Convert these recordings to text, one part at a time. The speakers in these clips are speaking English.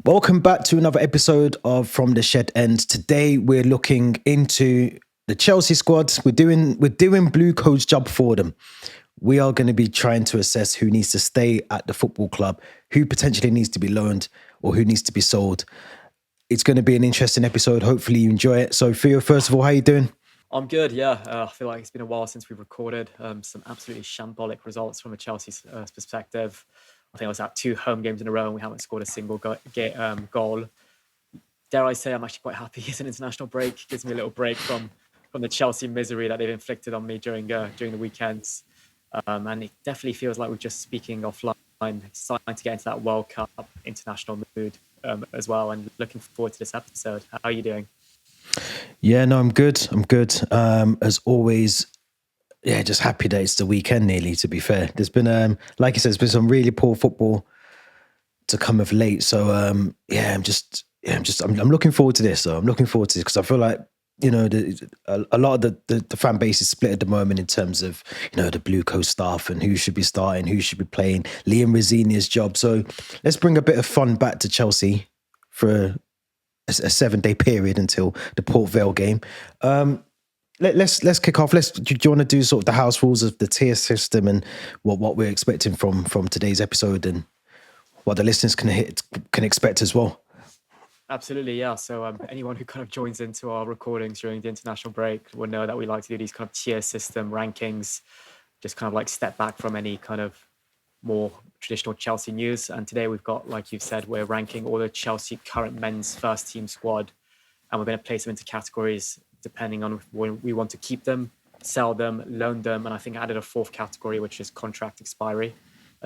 Welcome back to another episode of From the Shed End. Today we're looking into the Chelsea squad. We're doing BlueCo's job for them. We are going to be trying to assess who needs to stay at the football club, who potentially needs to be loaned, or who needs to be sold. It's going to be an interesting episode. Hopefully you enjoy it. So Theo, first of all, how are you doing? I'm good, yeah. I feel like it's been a while since we've recorded. Some absolutely shambolic results from a Chelsea perspective. I think I was at 2 home games in a row and we haven't scored a single goal. Dare I say, I'm actually quite happy it's an international break. It gives me a little break from the Chelsea misery that they've inflicted on me during the weekends. And it definitely feels like we're just speaking offline, starting to get into that World Cup international mood as well. And looking forward to this episode. How are you doing? Yeah, no, I'm good. As always, yeah, just happy that it's the weekend nearly, to be fair. There's been, like you said, there's been some really poor football to come of late. So, I'm looking forward to this. So I'm looking forward to this because I feel like, a lot of the fan base is split at the moment in terms of, the BlueCo staff and who should be starting, who should be playing, Liam Rosenior's job. So let's bring a bit of fun back to Chelsea for a 7-day period until the Port Vale game. Let's kick off. Do you want to do sort of the house rules of the tier system and what we're expecting from today's episode and what the listeners can expect as well? Absolutely, yeah. So anyone who kind of joins into our recordings during the international break will know that we like to do these kind of tier system rankings, just kind of like step back from any kind of more traditional Chelsea news. And today we've got, like you've said, we're ranking all the Chelsea current men's first team squad, and we're going to place them into categories depending on when we want to keep them, sell them, loan them, and I think I added a 4th category, which is contract expiry.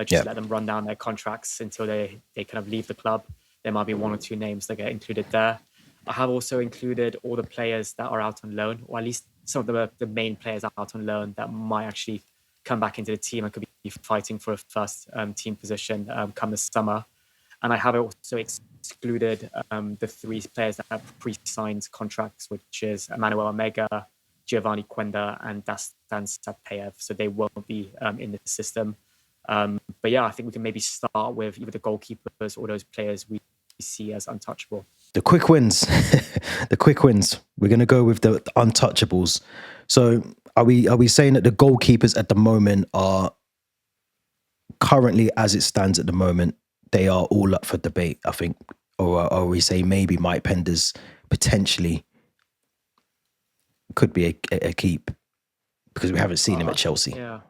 Just let them run down their contracts until they kind of leave the club. There might be 1 or 2 names that get included there. I have also included all the players that are out on loan, or at least some of the main players out on loan that might actually come back into the team and could be fighting for a first team position come the summer. And I have also excluded the 3 players that have pre-signed contracts, which is Emmanuel Omega, Giovanni Quenda, and Dastan Sapeyev. So they won't be in the system. But yeah, I think we can maybe start with either the goalkeepers or those players we see as untouchable. The quick wins. The quick wins. We're going to go with the untouchables. So are we saying that the goalkeepers at the moment are currently, as it stands at the moment, they are all up for debate, I think? Or are we saying maybe Mike Penders potentially could be a keep because we haven't seen him at Chelsea? Yeah.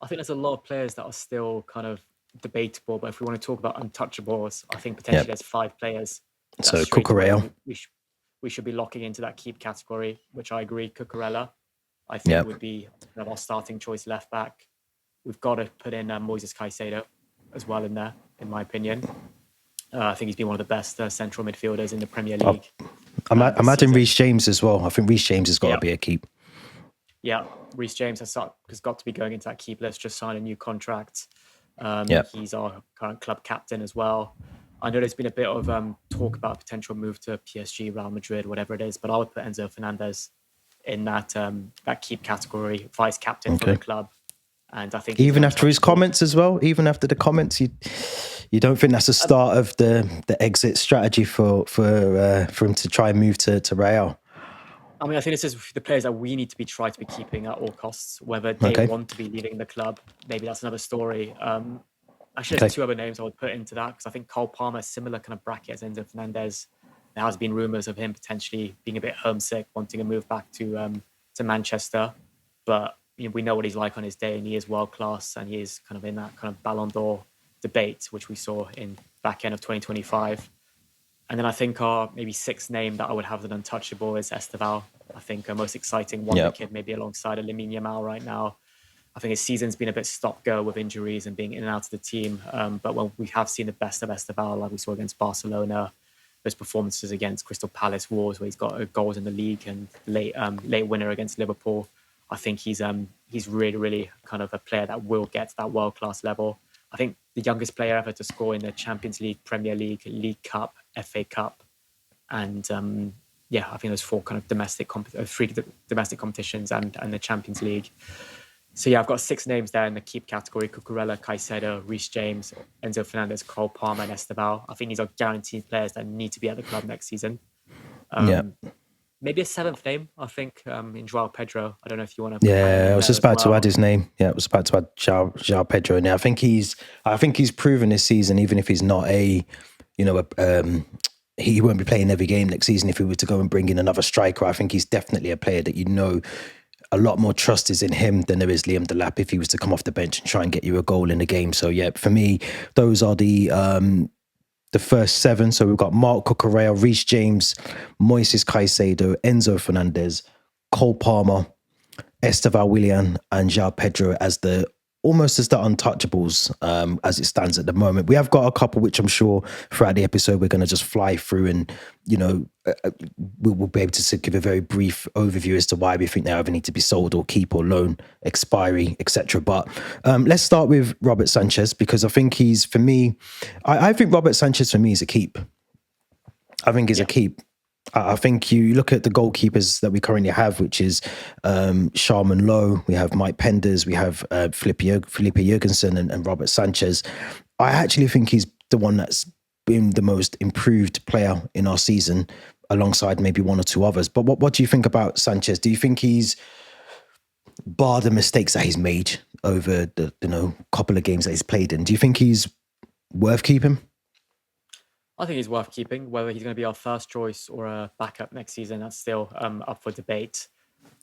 I think there's a lot of players that are still kind of debatable, but if we want to talk about untouchables, I think potentially there's 5 players. So Cucurella. We should be locking into that keep category, which I agree. Cucurella, I think would be our starting choice left back. We've got to put in Moises Caicedo as well in there, in my opinion. I think he's been one of the best central midfielders in the Premier League. Imagine Reece James as well. I think Reece James has got to be a keep. Yeah, Reece James has got to be going into that keep list, just signed a new contract. He's our current club captain as well. I know there's been a bit of talk about a potential move to PSG, Real Madrid, whatever it is, but I would put Enzo Fernandez in that keep category, vice captain for the club. And I think even after his comments as well, even after the comments, you don't think that's the start of the exit strategy for him to try and move to Real? I mean, I think this is the players that we need to try to be keeping at all costs. Whether they want to be leaving the club, maybe that's another story. Actually, there's 2 other names I would put into that because I think Cole Palmer, similar kind of bracket as Enzo Fernandez. There has been rumours of him potentially being a bit homesick, wanting to move back to Manchester. But we know what he's like on his day, and he is world class, and he is kind of in that kind of Ballon d'Or debate, which we saw in back end of 2025. And then I think our maybe 6th name that I would have as an untouchable is Esteval. I think our most exciting wonder kid, maybe alongside a Lamine Yamal right now. I think his season's been a bit stop-go with injuries and being in and out of the team. But when we have seen the best of Esteval, like we saw against Barcelona, those performances against Crystal Palace, Wolves, where he's got goals in the league and late winner against Liverpool. I think he's really, really kind of a player that will get to that world-class level. I think the youngest player ever to score in the Champions League, Premier League, League Cup, FA Cup, and I think those 4 kind of 3 domestic competitions and the Champions League. So yeah, I've got 6 names there in the keep category: Cucurella, Caicedo, Reece James, Enzo Fernandez, Cole Palmer, and Esteval. I think these are guaranteed players that need to be at the club next season. Yeah. Maybe a 7th name, I think, in Joao Pedro. I don't know if you want to add him Yeah, in I was there just as about to well. add his name. Yeah, I was about to add Joao Pedro in there. I think he's proven this season, even if he's not he won't be playing every game next season. If he were to go and bring in another striker, I think he's definitely a player that a lot more trust is in him than there is Liam Delap if he was to come off the bench and try and get you a goal in the game. So yeah, for me, those are the first 7. So we've got Mark Cucurella, Reece James, Moises Caicedo, Enzo Fernandez, Cole Palmer, Esteval Willian, and Joao Pedro as the untouchables as it stands at the moment. We have got a couple which I'm sure throughout the episode we're going to just fly through, and we'll be able to give a very brief overview as to why we think they either need to be sold or keep or loan, expiry, etc. But let's start with Robert Sanchez, because I think he's, for me, I think Robert Sanchez for me is a keep. I think he's a keep. I think you look at the goalkeepers that we currently have, which is Sharman Lowe, we have Mike Penders, we have Filip Jorgensen and Robert Sanchez. I actually think he's the one that's been the most improved player in our season, alongside maybe 1 or 2 others. But what do you think about Sanchez? Do you think he's, bar the mistakes that he's made over the couple of games that he's played in, do you think he's worth keeping? I think he's worth keeping. Whether he's going to be our first choice or a backup next season, that's still up for debate.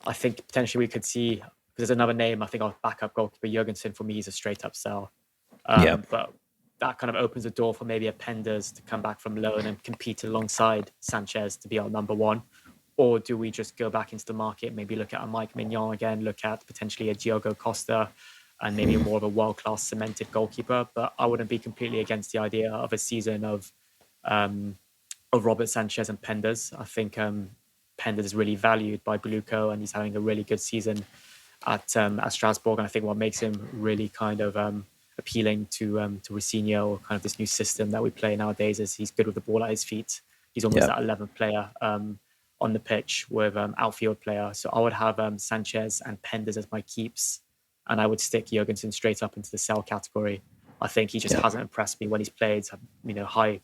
I think potentially we could see, there's another name, I think our backup goalkeeper, Jorgensen, for me is a straight up sell. But that kind of opens the door for maybe a Penders to come back from loan and compete alongside Sanchez to be our number 1. Or do we just go back into the market, maybe look at a Mike Mignon again, look at potentially a Diogo Costa, and maybe more of a world-class cemented goalkeeper? But I wouldn't be completely against the idea of a season of Robert Sanchez and Penders. I think Penders is really valued by BlueCo, and he's having a really good season at Strasbourg. And I think what makes him really kind of appealing to Rosenior, or kind of this new system that we play nowadays, is he's good with the ball at his feet. He's almost that 11th player on the pitch with outfield player. So I would have Sanchez and Penders as my keeps, and I would stick Jorgensen straight up into the sell category. I think he just hasn't impressed me when he's played, high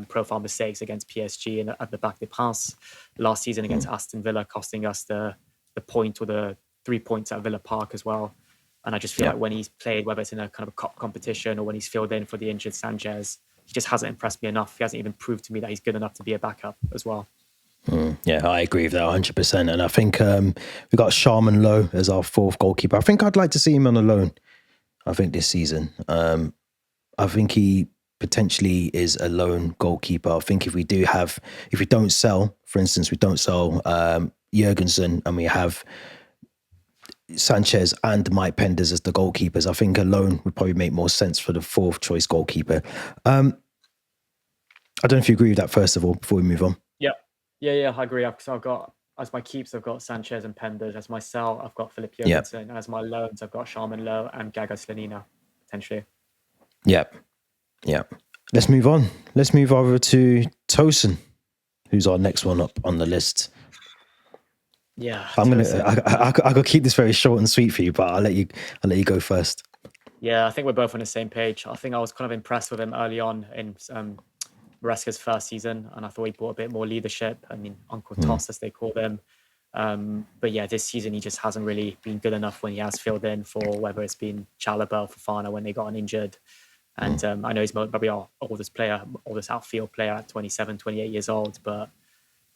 profile mistakes against PSG and at the Bac des Princes last season against Aston Villa, costing us the point or the 3 points at Villa Park as well. And I just feel like when he's played, whether it's in a kind of a cup competition or when he's filled in for the injured Sanchez, he just hasn't impressed me enough. He hasn't even proved to me that he's good enough to be a backup as well. Yeah, I agree with that 100%. And I think we got Sharman Lowe as our 4th goalkeeper. I think I'd like to see him on a loan, I think, this season. I think he potentially is a lone goalkeeper. I think if we don't sell, for instance, we don't sell Jorgensen and we have Sanchez and Mike Penders as the goalkeepers, I think a loan would probably make more sense for the 4th choice goalkeeper. I don't know if you agree with that, first of all, before we move on. Yeah, I agree. So I've got, as my keeps, I've got Sanchez and Penders. As my sell, I've got Filip Jorgensen. As my loans, I've got Sharman Lowe and Gaga Slanina, potentially. Yeah. Let's move on. Let's move over to Tosin, who's our next one up on the list. Yeah, I could keep this very short and sweet for you, but I'll let you go first. Yeah, I think we're both on the same page. I think I was kind of impressed with him early on in Maresca's first season, and I thought he brought a bit more leadership. I mean, Uncle Toss, as they call him. But yeah, this season he just hasn't really been good enough when he has filled in for, whether it's been Chalobah or Fofana when they got injured. And I know he's probably our oldest outfield player at 27, 28 years old. But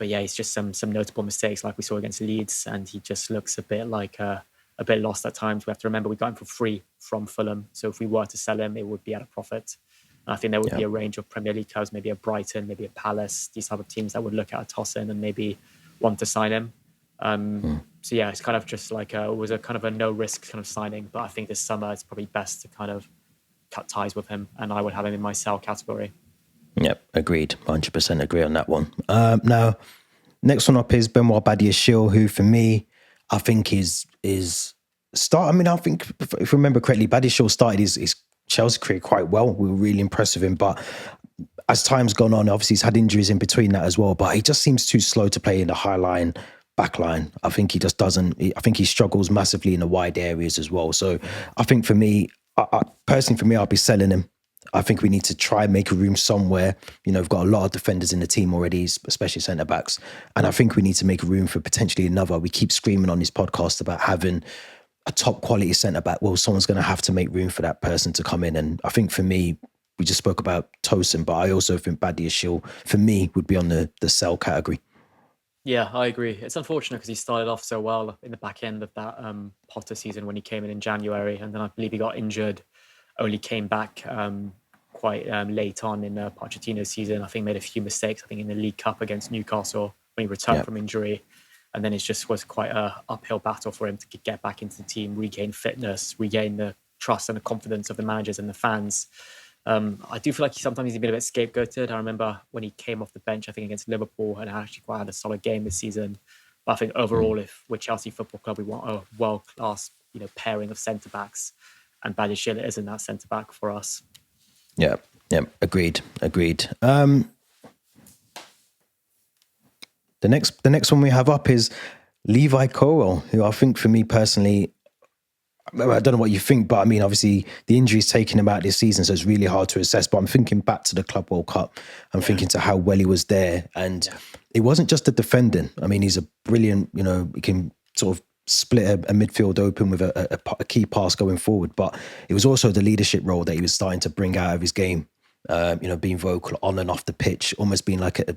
yeah, he's just some notable mistakes like we saw against Leeds, and he just looks a bit like a bit lost at times. We have to remember we got him for free from Fulham. So if we were to sell him, it would be at a profit. And I think there would be a range of Premier League clubs, maybe a Brighton, maybe a Palace, these type of teams that would look at a Tosin and maybe want to sign him. So yeah, it's kind of just like it was a kind of a no risk kind of signing. But I think this summer it's probably best to kind of cut ties with him, and I would have him in my sell category. Yep, agreed. 100% agree on that one. Now, next one up is Benoit Badiashile, who for me, I think I think if I remember correctly, Badiashile started his Chelsea career quite well. We were really impressed with him, but as time's gone on, obviously he's had injuries in between that as well, but he just seems too slow to play in the high line back line. I think he just doesn't. I think he struggles massively in the wide areas as well. So I think for me, personally, for me, I'll be selling him. I think we need to try and make a room somewhere. We've got a lot of defenders in the team already, especially centre backs. And I think we need to make room for potentially another. We keep screaming on this podcast about having a top quality centre back. Well, someone's going to have to make room for that person to come in. And I think for me, we just spoke about Tosin, but I also think Badiashile, for me, would be on the sell category. Yeah, I agree. It's unfortunate because he started off so well in the back end of that Potter season when he came in January, and then I believe he got injured, only came back quite late on in Pochettino's season. I think made a few mistakes, I think in the League Cup against Newcastle when he returned from injury. And then it just was quite an uphill battle for him to get back into the team, regain fitness, regain the trust and the confidence of the managers and the fans. I do feel like sometimes he's been a bit scapegoated. I remember when he came off the bench, I think against Liverpool, and actually quite had a solid game this season. But I think overall, if we're Chelsea Football Club, we want a world-class, pairing of centre-backs, and Badiashile isn't that centre-back for us. Yeah, agreed. The next one we have up is Levi Colwill, who I think for me personally, I don't know what you think, but I mean, obviously the injury's taken him out this season, so it's really hard to assess. But I'm thinking back to the Club World Cup. I'm thinking to how well he was there. And it wasn't just the defending. I mean, he's a brilliant, he can sort of split a midfield open with a key pass going forward. But it was also the leadership role that he was starting to bring out of his game, being vocal on and off the pitch, almost being like a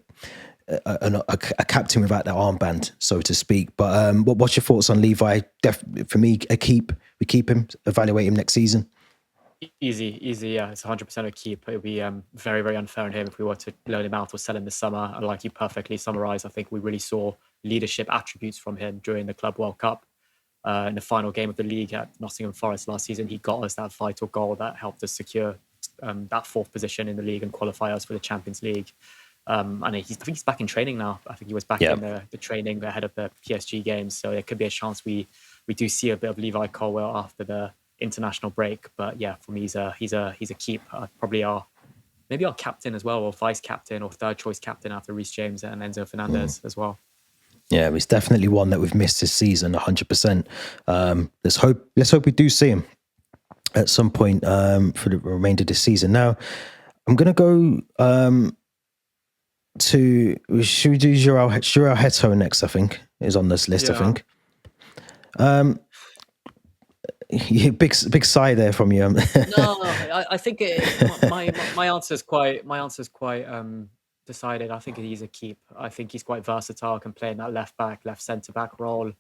captain without the armband, so to speak. But what's your thoughts on Levi? For me, a keep. We keep him, evaluate him next season. Easy. Yeah, it's 100% a keep. It would be very, very unfair on him if we were to loan him out or sell him this summer. And like you perfectly summarised, I think we really saw leadership attributes from him during the Club World Cup. In the final game of the league at Nottingham Forest last season, he got us that vital goal that helped us secure that fourth position in the league and qualify us for the Champions League. And I think he's back in training now. I think he was back in the training ahead of the PSG games. So there could be a chance we do see a bit of Levi Colwill after the international break. But yeah, for me, he's a keep. Probably our captain as well, or vice captain, or third choice captain after Reece James and Enzo Fernandez as well. Yeah, he's definitely one that we've missed this season, 100%. Let's hope we do see him at some point for the remainder of the season. Now, I'm gonna go. Should we do João Neto next? I think is on this list. I think. Big sigh there from you. No, I think my answer's quite decided. I think he's a keep. I think he's quite versatile, can play in that left back, left centre back role.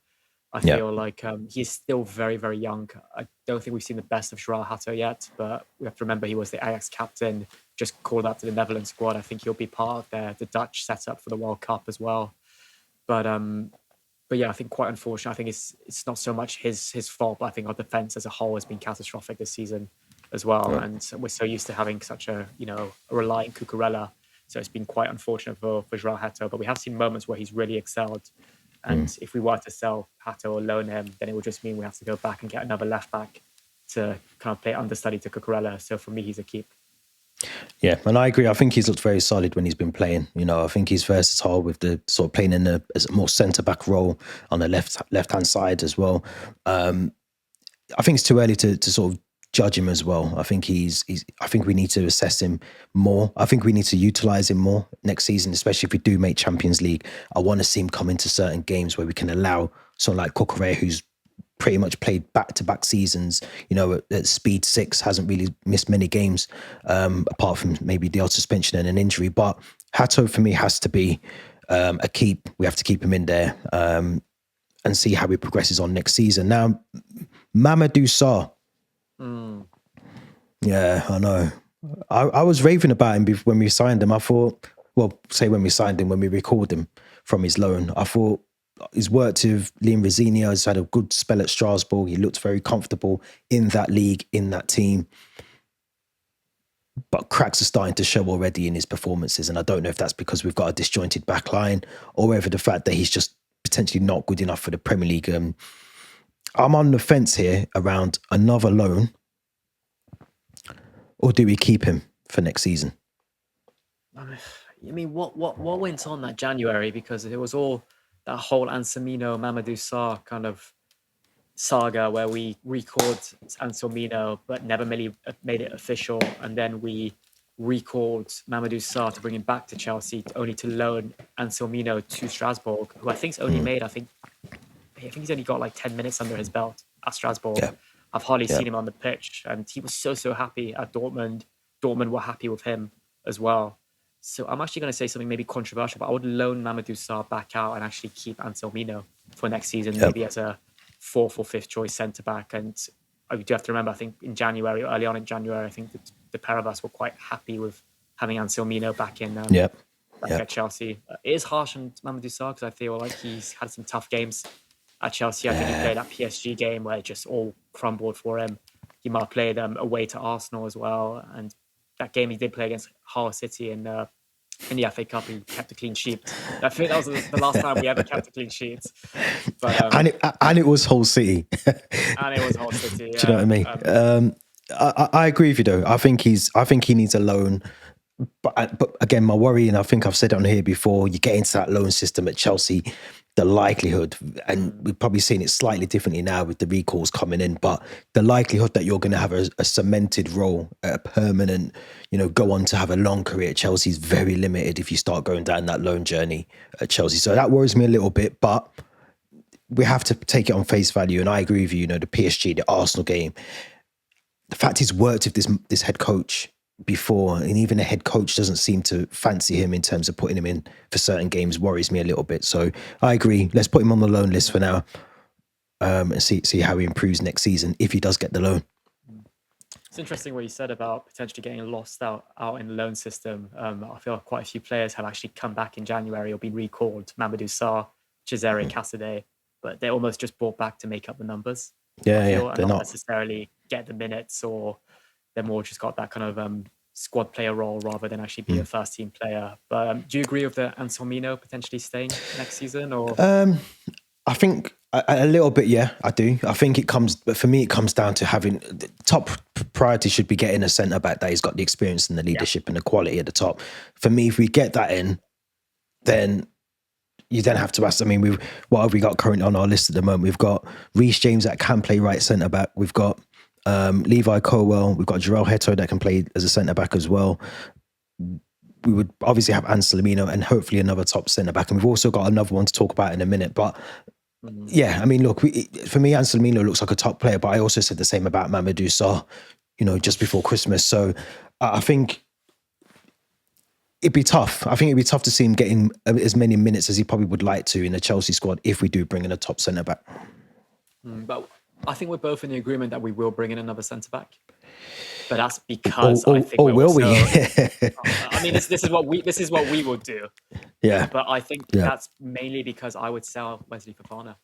I feel like he's still very, very young. I don't think we've seen the best of João Neto yet, but we have to remember he was the Ajax captain, just called up to the Netherlands squad. I think he'll be part of the Dutch setup for the World Cup as well. But yeah, I think quite unfortunate. I think it's not so much his fault, but I think our defence as a whole has been catastrophic this season as well. Yeah. And we're so used to having such a reliant Cucurella. So it's been quite unfortunate for João Neto. But we have seen moments where he's really excelled. And if we were to sell Neto or loan him, then it would just mean we have to go back and get another left back to kind of play understudy to Cucurella. So for me, he's a keep. Yeah, and I agree. I think he's looked very solid when he's been playing. I think he's versatile with the sort of playing in as a more centre back role on the left hand side as well. I think it's too early to sort of judge him as well. I think I think we need to assess him more. I think we need to utilise him more next season, especially if we do make Champions League. I want to see him come into certain games where we can allow someone like Cucurella, who's pretty much played back-to-back seasons, at speed 6, hasn't really missed many games, apart from maybe the odd suspension and an injury. But Hato, for me, has to be a keep. We have to keep him in there and see how he progresses on next season. Now, Mamadou Sarr. Yeah, I know. I was raving about him when we signed him. I thought, when we recalled him from his loan, I thought, he's worked with Liam Rosenior. He's had a good spell at Strasbourg. He looked very comfortable in that league, in that team. But cracks are starting to show already in his performances. And I don't know if that's because we've got a disjointed back line or whether the fact that he's just potentially not good enough for the Premier League. I'm on the fence here around another loan, or do we keep him for next season? I mean, what went on that January? Because it was all that whole Anselmino, Mamadou Sarr kind of saga where we recalled Anselmino but never really made it official, and then we recalled Mamadou Sarr to bring him back to Chelsea, only to loan Anselmino to Strasbourg, who I think's only made, I think he's only got like 10 minutes under his belt at Strasbourg. Yeah. I've hardly Yeah. seen him on the pitch, and he was so happy at Dortmund. Dortmund were happy with him as well. So I'm actually going to say something maybe controversial, but I would loan Mamadou Sarr back out and actually keep Anselmino for next season, maybe as a 4th or 5th choice centre-back. And I do have to remember, I think early on in January, I think the pair of us were quite happy with having Anselmino back in at Chelsea. It is harsh on Mamadou Sarr because I feel like he's had some tough games at Chelsea. I think he played that PSG game where it just all crumbled for him. He might have played away to Arsenal as well. And that game he did play against Hull City in the FA Cup, he kept a clean sheet. I think that was the last time we ever kept a clean sheet. But, and it was Hull City. And it was Hull City. Do you know what I mean? I agree with you though. I think he needs a loan. But again, my worry, and I think I've said it on here before, you get into that loan system at Chelsea, the likelihood, and we've probably seen it slightly differently now with the recalls coming in, but the likelihood that you're going to have a cemented role, a permanent, go on to have a long career at Chelsea is very limited if you start going down that loan journey at Chelsea. So that worries me a little bit, but we have to take it on face value. And I agree with you, the PSG, the Arsenal game, the fact he's worked with this head coach before, and even the head coach doesn't seem to fancy him in terms of putting him in for certain games, worries me a little bit. So I agree. Let's put him on the loan list for now, and see how he improves next season if he does get the loan. It's interesting what you said about potentially getting lost out in the loan system. I feel like quite a few players have actually come back in January or been recalled. Mamadou Sarr, Cesare Casadei, but they're almost just brought back to make up the numbers. They're not necessarily get the minutes, or they're more just got that kind of squad player role rather than actually be a first team player. But do you agree with the Anselmino potentially staying next season? Or I think a little bit, yeah, I do. I think but for me, it comes down to having the top priority should be getting a centre back that has got the experience and the leadership and the quality at the top. For me, if we get that in, then you then have to ask. I mean, what have we got currently on our list at the moment? We've got Reece James that can play right centre back. We've got Levi Colwell. We've got Joel Heto that can play as a centre back as well. We would obviously have Anselmino and hopefully another top centre back. And we've also got another one to talk about in a minute. But yeah, I mean, look, for me, Anselmino looks like a top player, but I also said the same about Mamadou Sarr, just before Christmas. So I think it'd be tough. I think it'd be tough to see him getting as many minutes as he probably would like to in the Chelsea squad if we do bring in a top centre back. But I think we're both in the agreement that we will bring in another centre back. But that's because I think will we? I mean, this is what we would do. Yeah. But I think that's mainly because I would sell Wesley Fofana.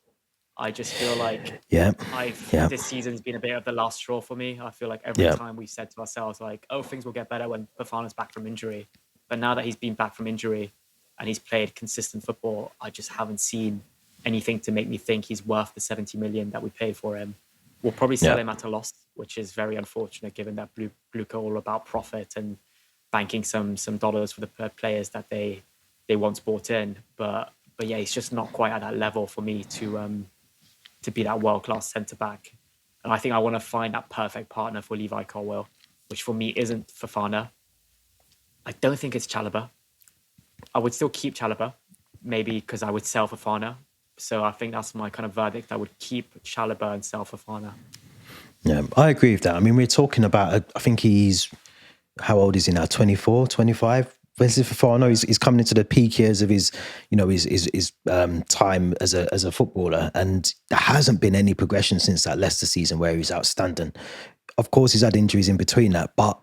I just feel like this season's been a bit of the last straw for me. I feel like every time we've said to ourselves, like, oh, things will get better when Fofana's back from injury. But now that he's been back from injury and he's played consistent football, I just haven't seen anything to make me think he's worth the 70 million that we paid for him. We'll probably sell him at a loss, which is very unfortunate given that BlueCo all about profit and banking some dollars for the players that they once bought in. But yeah, he's just not quite at that level for me to be that world-class centre-back. And I think I want to find that perfect partner for Levi Colwell, which for me isn't Fofana. I don't think it's Chalobah. I would still keep Chalobah, maybe because I would sell Fofana. So I think that's my kind of verdict. I would keep Chalobah and sell Fofana. Yeah, I agree with that. I mean, we're talking about, I think how old is he now? 24, 25? Wesley Fofana, he's coming into the peak years of his time as a footballer. And there hasn't been any progression since that Leicester season where he's outstanding. Of course, he's had injuries in between that, but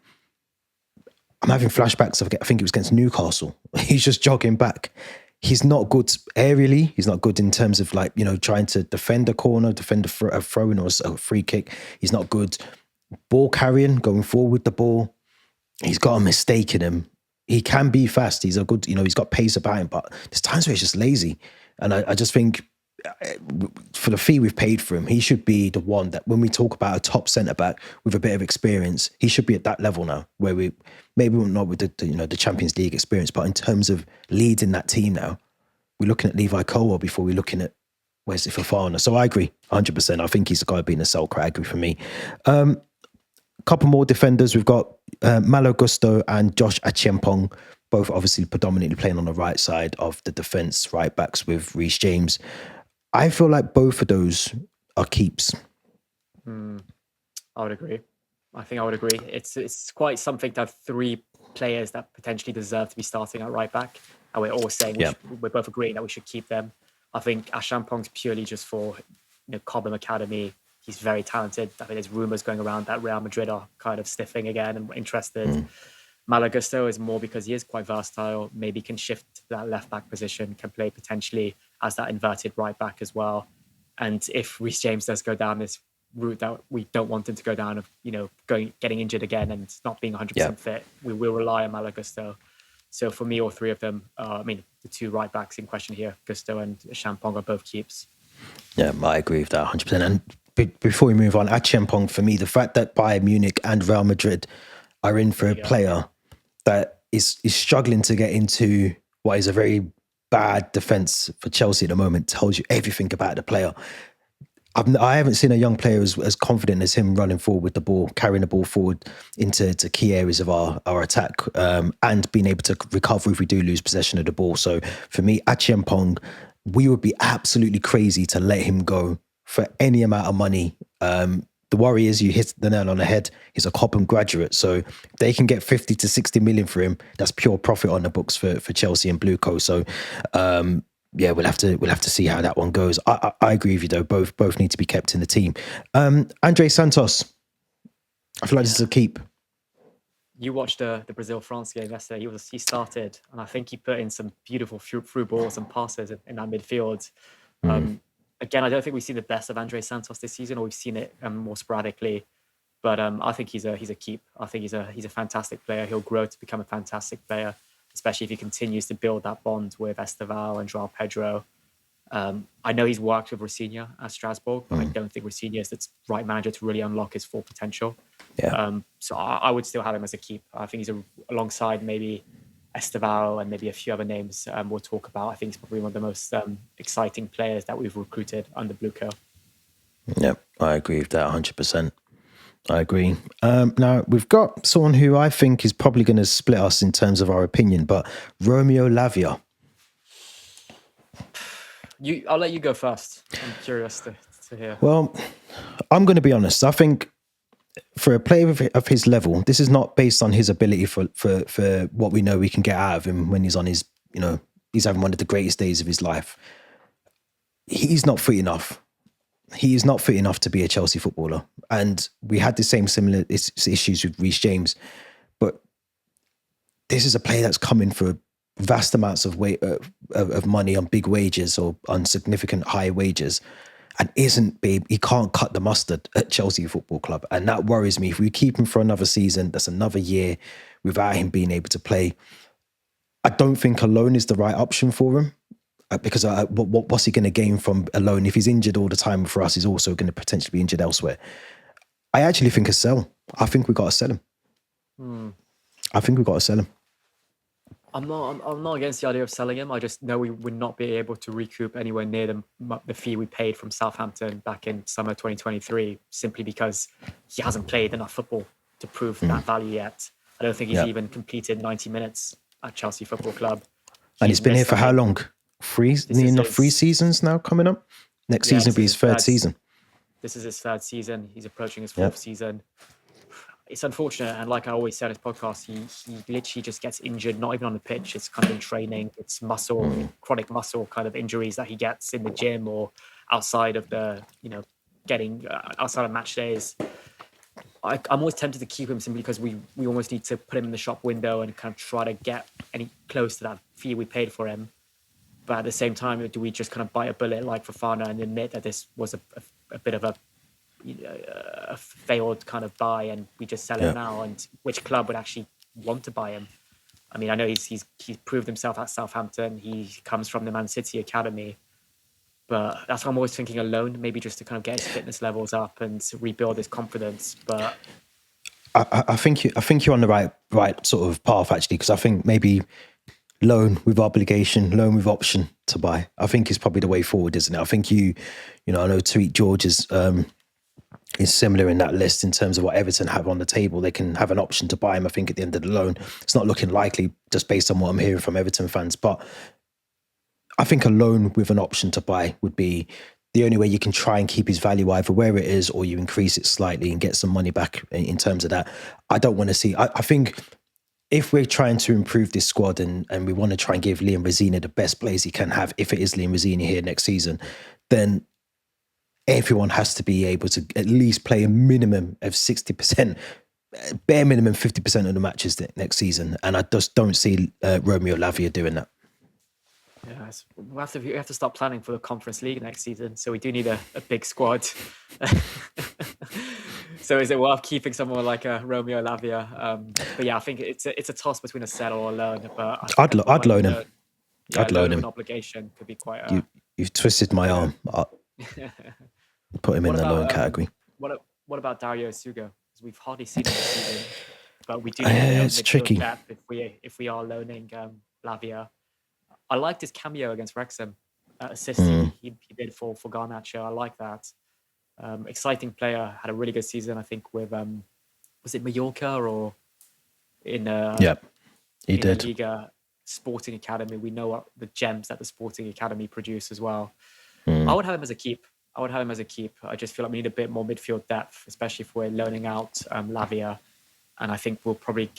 I'm having flashbacks of, I think it was against Newcastle. He's just jogging back. He's not good aerially. He's not good in terms of trying to defend a corner, defend a throw-in or a free kick. He's not good ball carrying, going forward with the ball. He's got a mistake in him. He can be fast. He's a good, he's got pace about him, but there's times where he's just lazy. And I just think for the fee we've paid for him, he should be the one that when we talk about a top centre-back with a bit of experience, he should be at that level now where maybe not with the Champions League experience, but in terms of leading that team now, we're looking at Levi Colwell before we're looking at Wesley Fofana. So I agree 100%. I think he's the guy being a sell category for me. A couple more defenders. We've got Malo Gusto and Josh Achiampong, both obviously predominantly playing on the right side of the defence, right backs with Reece James. I feel like both of those are keeps. I would agree. I think I would agree. It's quite something to have three players that potentially deserve to be starting at right back, and we're all saying we're both agreeing that we should keep them. I think Achampong's purely just for Cobham Academy. He's very talented. I think there's rumours going around that Real Madrid are kind of sniffing again and interested. Malo Gusto is more because he is quite versatile. Maybe can shift to that left back position, can play potentially as that inverted right back as well. And if Reece James does go down this route that we don't want him to go down of getting injured again and not being 100% fit, we will rely on Malo Gusto. So for me, all three of them, the two right backs in question here, Gusto and Champong, are both keeps. Yeah, I agree with that 100%. And before we move on, Achiampong, for me, the fact that Bayern Munich and Real Madrid are in for a player that is struggling to get into what is a very bad defence for Chelsea at the moment tells you everything about the player. I haven't seen a young player as confident as him running forward with the ball, carrying the ball forward into key areas of our attack, and being able to recover if we do lose possession of the ball. So for me, Achiampong, we would be absolutely crazy to let him go for any amount of money. The worry is you hit the nail on the head. He's a Cobham graduate. So if they can get 50 to 60 million for him, that's pure profit on the books for Chelsea and BlueCo. So, we'll have to see how that one goes. I agree with you though. Both need to be kept in the team. Andre Santos, I feel like this is a keep. You watched the Brazil-France game yesterday. He started, and I think he put in some beautiful through balls and passes in that midfield. Again, I don't think we've seen the best of Andre Santos this season, or we've seen it more sporadically. But I think he's a keep. I think he's a fantastic player. He'll grow to become a fantastic player, especially if he continues to build that bond with Esteval and João Pedro. I know he's worked with Rosenior at Strasbourg, but I don't think Rosenior is the right manager to really unlock his full potential. So I would still have him as a keep. I think he's alongside maybe Esteval and maybe a few other names we'll talk about. I think he's probably one of the most exciting players that we've recruited under BlueCo. Yep, I agree with that 100%. I agree. Now, we've got someone who I think is probably going to split us in terms of our opinion, but Romeo Lavia. I'll let you go first. I'm curious to hear. Well, I'm going to be honest. I think for a player of his level, this is not based on his ability for what we know we can get out of him when he's on his, he's having one of the greatest days of his life. He's not fit enough. He is not fit enough to be a Chelsea footballer. And we had the similar issues with Reece James. But this is a player that's coming for vast amounts of money on big wages or on significant high wages, and he can't cut the mustard at Chelsea Football Club. And that worries me. If we keep him for another season, that's another year without him being able to play. I don't think a loan is the right option for him, because what's he going to gain from a loan? If he's injured all the time for us, he's also going to potentially be injured elsewhere. I actually think a sell. I think we got to sell him. I think we've got to sell him. I'm not against the idea of selling him. I just know we would not be able to recoup anywhere near the fee we paid from Southampton back in summer 2023, simply because he hasn't played enough football to prove that value yet. I don't think he's even completed 90 minutes at Chelsea Football Club. And he's been here for how long? 3 seasons now coming up? Next season will be his third season. This is his third season. He's approaching his fourth season. It's unfortunate, and like I always say on his podcast, he literally just gets injured, not even on the pitch. It's kind of in training. It's chronic muscle kind of injuries that he gets in the gym or outside of getting outside of match days. I'm always tempted to keep him simply because we almost need to put him in the shop window and kind of try to get any close to that fee we paid for him. But at the same time, do we just kind of bite a bullet like Fofana and admit that this was a bit of a failed kind of buy, and we just sell him now? And which club would actually want to buy him? I mean, I know he's proved himself at Southampton. He comes from the Man City academy, but that's why I'm always thinking a loan, maybe just to kind of get his fitness levels up and rebuild his confidence. But I think you're on the right sort of path, actually, because I think maybe loan with obligation, loan with option to buy. I think is probably the way forward, isn't it? I think I know Tariq George is similar in that list in terms of what Everton have on the table. They can have an option to buy him, I think, at the end of the loan. It's not looking likely just based on what I'm hearing from Everton fans. But I think a loan with an option to buy would be the only way you can try and keep his value either where it is or you increase it slightly and get some money back in terms of that. I don't want to see... I think if we're trying to improve this squad and we want to try and give Liam Rosenior the best players he can have, if it is Liam Rosenior here next season, then everyone has to be able to at least play a minimum of 60%, bare minimum 50% of the matches next season. And I just don't see Romeo Lavia doing that. Yeah, we have to start planning for the Conference League next season. So we do need a big squad. So is it worth keeping someone like a Romeo Lavia? But yeah, I think it's a toss between a sell or a loan. But I'd loan him. Yeah, I'd loan him. An obligation could be quite. You've twisted my arm. I'll put him in the loan category. What about Dario Sugo? Because we've hardly seen him this season, but we do. It's tricky if we are loaning Lavia. I liked his cameo against Wrexham, assist he did for Garnacho. I like that. Exciting player, had a really good season, I think, with was it Mallorca or in he did. The Liga Sporting Academy. We know what the gems that the Sporting Academy produce as well. I would have him as a keep. I just feel like we need a bit more midfield depth, especially if we're loaning out Lavia. And I think we'll probably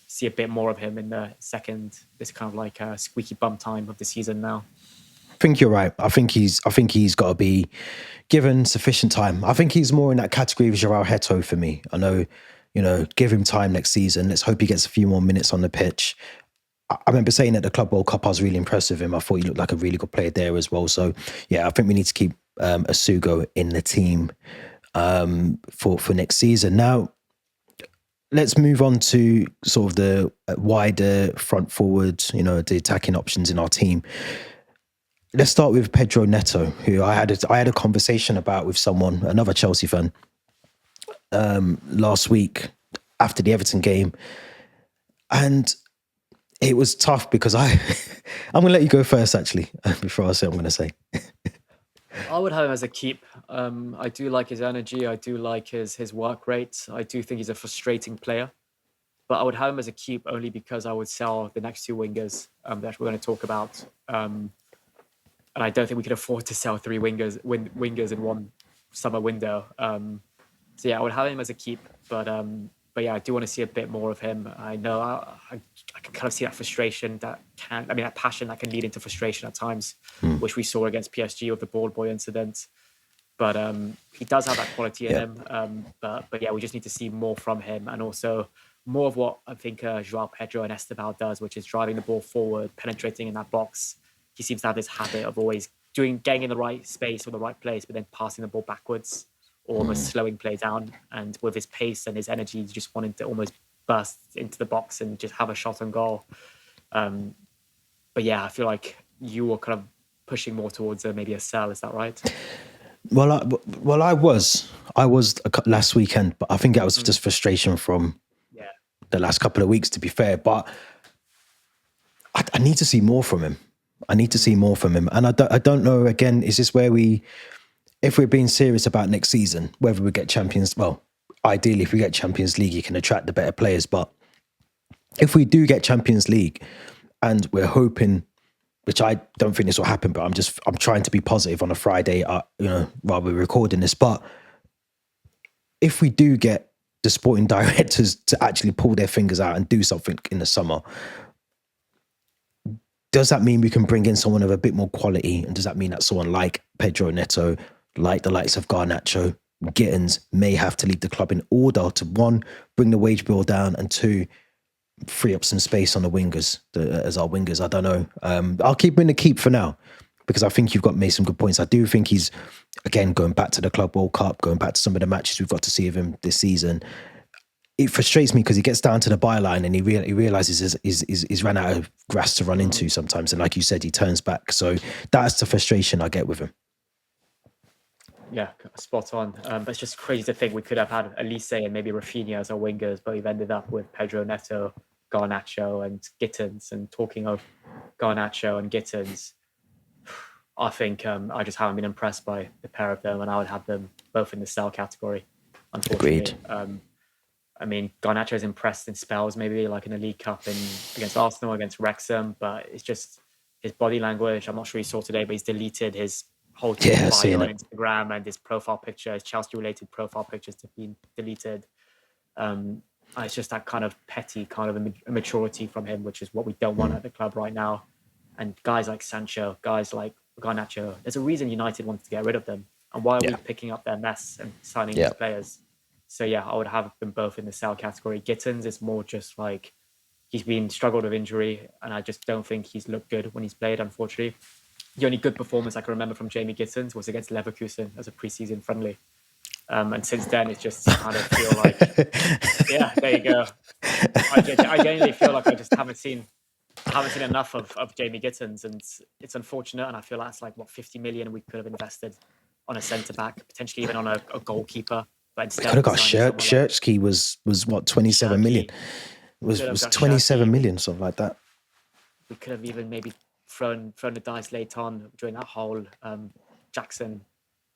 see a bit more of him in this kind of like squeaky bum time of the season now. I think you're right. I think he's got to be given sufficient time. I think he's more in that category of João Neto for me. I know, give him time next season. Let's hope he gets a few more minutes on the pitch. I remember saying at the Club World Cup, I was really impressed with him. I thought he looked like a really good player there as well. So yeah, I think we need to keep Asugo in the team for next season. Now, let's move on to sort of the wider front forward, the attacking options in our team. Let's start with Pedro Neto, who I had a conversation about with someone, another Chelsea fan, last week after the Everton game. And it was tough because I'm going to let you go first, actually, before I say what I'm going to say. I would have him as a keep. I do like his energy. I do like his work rate. I do think he's a frustrating player. But I would have him as a keep only because I would sell the next two wingers that we're going to talk about. And I don't think we could afford to sell three wingers in one summer window. So yeah, I would have him as a keep. But yeah, I do want to see a bit more of him. I know I can kind of see that frustration that passion that can lead into frustration at times, which we saw against PSG with the ball boy incident. But he does have that quality in him. But yeah, we just need to see more from him, and also more of what I think João Pedro and Esteban does, which is driving the ball forward, penetrating in that box. He seems to have this habit of always getting in the right space or the right place, but then passing the ball backwards or almost slowing play down. And with his pace and his energy, just wanting to almost burst into the box and just have a shot on goal. But yeah, I feel like you were kind of pushing more towards maybe a sell. Is that right? Well, I was last weekend, but I think that was just frustration from the last couple of weeks, to be fair. But I need to see more from him. And I don't know, again, is this where if we're being serious about next season, whether we get Champions, well, ideally, if we get Champions League, you can attract the better players. But if we do get Champions League and we're hoping, which I don't think this will happen, but I'm trying to be positive on a Friday, while we're recording this. But if we do get the sporting directors to actually pull their fingers out and do something in the summer, does that mean we can bring in someone of a bit more quality? And does that mean that someone like Pedro Neto, like the likes of Garnacho, Gittins, may have to leave the club in order to, one, bring the wage bill down, and two, free up some space on the wingers as our wingers? I don't know. I'll keep him in the keep for now because I think you've made some good points. I do think he's, again, going back to the Club World Cup, going back to some of the matches we've got to see of him this season. It frustrates me because he gets down to the byline and he realizes he's ran out of grass to run into sometimes. And like you said, he turns back. So that's the frustration I get with him. Yeah, spot on. But it's just crazy to think we could have had Elise and maybe Rafinha as our wingers, but we've ended up with Pedro Neto Garnacho and Gittins. And talking of Garnacho and Gittins, I think I just haven't been impressed by the pair of them, and I would have them both in the sell category, Agreed. unfortunately. I mean, Garnacho's impressed in spells, maybe like in the League Cup against Arsenal, against Wrexham, but it's just his body language. I'm not sure you saw today, but he's deleted his whole Yeah, bio seeing on it. Instagram, and his profile picture, his Chelsea-related profile pictures have been deleted. It's just that kind of petty kind of immaturity from him, which is what we don't want at the club right now. And guys like Sancho, guys like Garnacho, there's a reason United wanted to get rid of them. And why are we Yeah. picking up their mess and signing Yeah. these players? So yeah, I would have them both in the sell category. Gittins is more just like he's been struggled with injury, and I just don't think he's looked good when he's played, unfortunately. The only good performance I can remember from Jamie Gittins was against Leverkusen as a preseason friendly. And since then, it's just kind of feel like, yeah, there you go. I genuinely feel like I just haven't seen enough of Jamie Gittins, and it's unfortunate. And I feel that's like what 50 million we could have invested on a centre back, potentially even on a goalkeeper. But instead, Could have got signing someone like Shirtsky was what 27 million. Shirky. Was Could have got 27 Shirky. million, something like that. We could have even maybe thrown the dice late on during that whole Jackson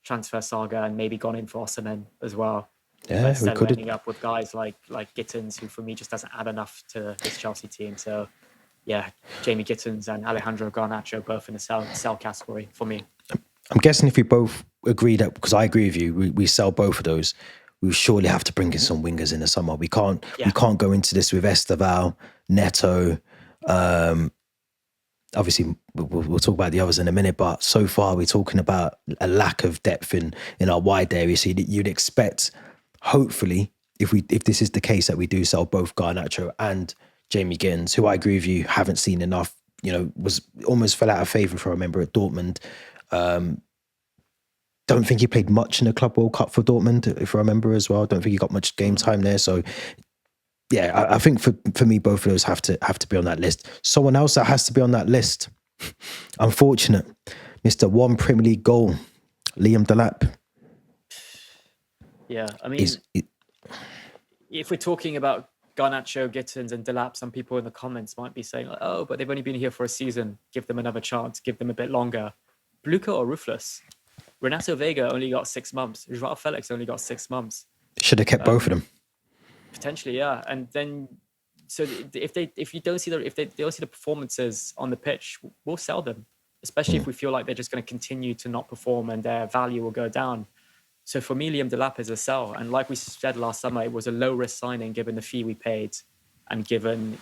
transfer saga, and maybe gone in for Osimhen as well. Yeah, But we instead, we're could ending have. up with guys like Gittins, who for me just doesn't add enough to this Chelsea team. So yeah, Jamie Gittins and Alejandro Garnacho both in the sell category for me. I'm guessing if we both agree that, because I agree with you, we sell both of those. We surely have to bring in some wingers in the summer. We can't go into this with Esteval, Neto. Obviously, we'll talk about the others in a minute, but so far we're talking about a lack of depth in our wide area. So you'd expect, hopefully, if this is the case, that we do sell both Garnacho and Jamie Gittins, who I agree with you, haven't seen enough. Was almost fell out of favour if I remember at Dortmund. Don't think he played much in the Club World Cup for Dortmund, if I remember as well. Don't think he got much game time there. So yeah, I think for me, both of those have to be on that list. Someone else that has to be on that list, unfortunate, Mr. One Premier League goal, Liam Delap. Yeah, I mean, if we're talking about Garnacho, Gittins, and Delap, some people in the comments might be saying, like, "Oh, but they've only been here for a season. Give them another chance. Give them a bit longer." BlueCo or ruthless? Renato Vega only got 6 months. Joao Felix only got 6 months. Should have kept both of them. Potentially, yeah. And then, so if they don't see the performances on the pitch, we'll sell them. Especially if we feel like they're just going to continue to not perform and their value will go down. So for me, Liam Delap is a sell. And like we said last summer, it was a low risk signing given the fee we paid, and given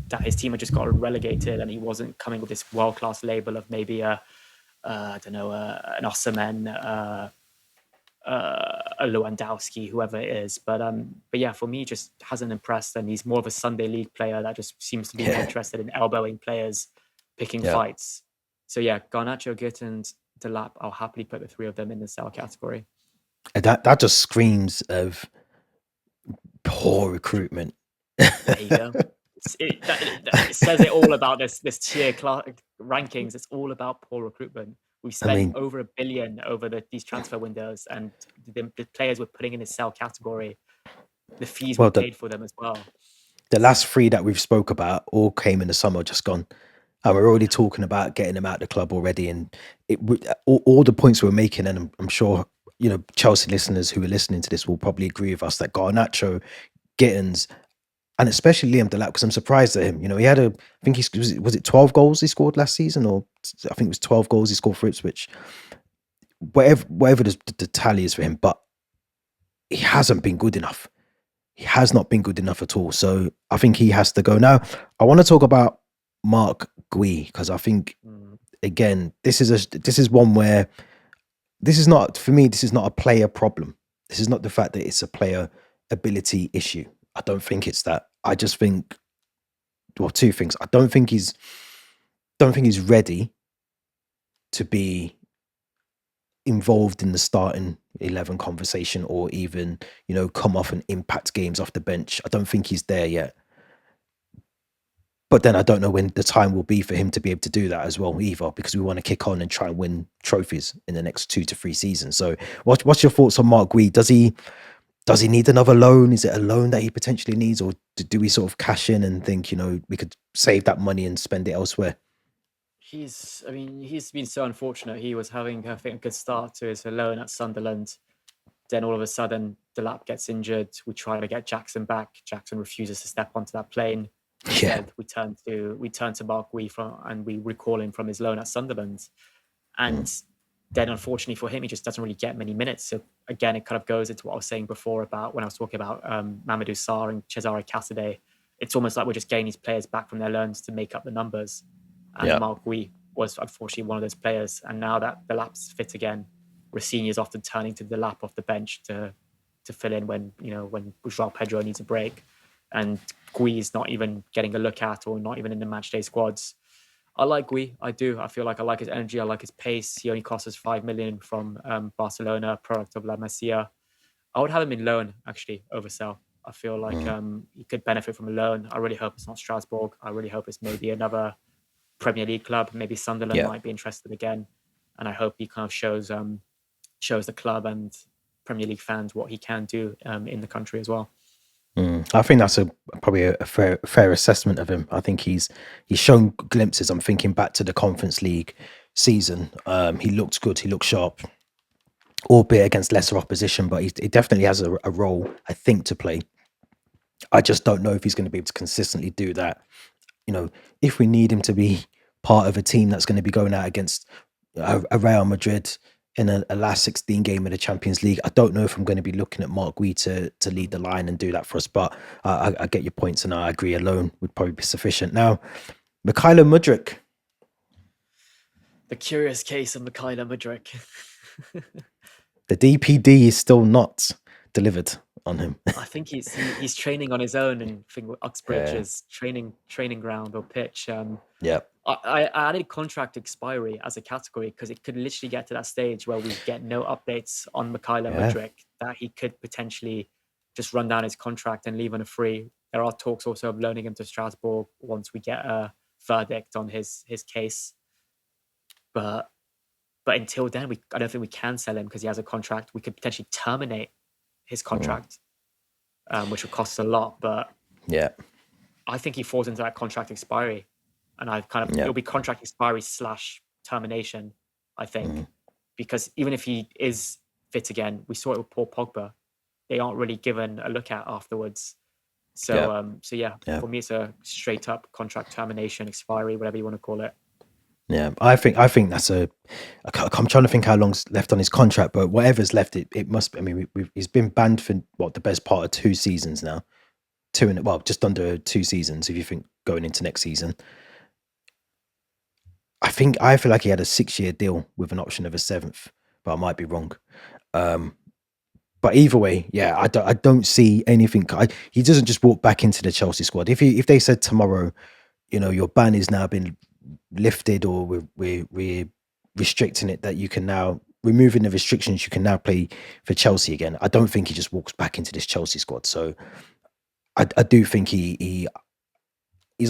that his team had just got relegated and he wasn't coming with this world class label of maybe an Osimhen, a Lewandowski, whoever it is. But yeah, for me, just hasn't impressed, and he's more of a Sunday league player that just seems to be more interested in elbowing players, picking fights. So yeah, Garnacho, Gittins, Delap, I'll happily put the three of them in the sell category. That just screams of poor recruitment. There you go. It says it all about this tier rankings. It's all about poor recruitment. We spent over $1 billion over these transfer windows, and the players we're putting in the sell category, the fees we paid for them as well. The last three that we've spoke about all came in the summer, just gone. And we're already talking about getting them out of the club already. And all the points we're making, and I'm sure, Chelsea listeners who are listening to this will probably agree with us, that Garnacho, Gittins, and especially Liam Delap, because I'm surprised at him. He had I think was it 12 goals he scored last season, or I think it was 12 goals he scored for Ipswich. Whatever the tally is for him, but he hasn't been good enough. He has not been good enough at all. So I think he has to go. Now, I want to talk about Marc Guéhi, because I think, again, this is one where this is not a player problem. This is not the fact that it's a player ability issue. I don't think it's that. I just think, well, two things. I don't think he's ready to be involved in the starting 11 conversation, or even, come off and impact games off the bench. I don't think he's there yet. But then I don't know when the time will be for him to be able to do that as well either, because we want to kick on and try and win trophies in the next 2 to 3 seasons. So what's your thoughts on Marc Guéhi? Does he does he need another loan? Is it a loan that he potentially needs, or do we sort of cash in and think, we could save that money and spend it elsewhere? He's been so unfortunate. He was having, I think, a good start to his loan at Sunderland. Then all of a sudden, Delap gets injured. We try to get Jackson back. Jackson refuses to step onto that plane. Yeah. Instead, we turn to Mark Wee and we recall him from his loan at Sunderland. And then, unfortunately for him, he just doesn't really get many minutes. So again, it kind of goes into what I was saying before about when I was talking about Mamadou Sarr and Cesare Casadei. It's almost like we're just getting these players back from their loans to make up the numbers. And Mark Wee was unfortunately one of those players. And now that the lap's fit again, Rosenior is often turning to the lap off the bench to fill in when Joao Pedro needs a break, and Gui is not even getting a look at or not even in the matchday squads. I like Gui. I do. I feel like I like his energy. I like his pace. He only costs us 5 million from Barcelona, product of La Masia. I would have him in loan actually over sell. I feel like he could benefit from a loan. I really hope it's not Strasbourg. I really hope it's maybe another Premier League club. Maybe Sunderland might be interested again, and I hope he kind of shows the club and Premier League fans what he can do in the country as well. I think that's probably a fair assessment of him. I think he's shown glimpses. I'm thinking back to the Conference League season. He looked good. He looked sharp, albeit against lesser opposition. But he definitely has a role, I think, to play. I just don't know if he's going to be able to consistently do that. If we need him to be part of a team that's going to be going out against a Real Madrid in a last 16 game of the Champions League, I don't know if I'm going to be looking at Mark Gui to lead the line and do that for us. But I get your points, and I agree. Alone would probably be sufficient. Now, Mikhailo Mudryk. The curious case of Mikhailo Mudryk. The DPD is still not delivered on him. I think he's training on his own in Uxbridge's training ground or pitch. I added contract expiry as a category because it could literally get to that stage where we get no updates on Mikhailo Mudryk, that he could potentially just run down his contract and leave on a free. There are talks also of loaning him to Strasbourg once we get a verdict on his case. But until then, I don't think we can sell him because he has a contract. We could potentially terminate his contract, which would cost a lot. But I think he falls into that contract expiry. And it'll be contract expiry / termination, I think, because even if he is fit again, we saw it with Paul Pogba. They aren't really given a look at afterwards. So, for me, it's a straight up contract termination, expiry, whatever you want to call it. Yeah, I think that's I'm trying to think how long's left on his contract, but whatever's left, it must be. I mean, he's been banned for the best part of 2 seasons now, just under 2 seasons. If you think going into next season. I feel like he had a 6-year deal with an option of a 7th, but I might be wrong. But either way, I don't see anything. He doesn't just walk back into the Chelsea squad. If they said tomorrow, your ban is now been lifted, or we're restricting it, that you can now removing the restrictions, you can now play for Chelsea again. I don't think he just walks back into this Chelsea squad. So I do think he's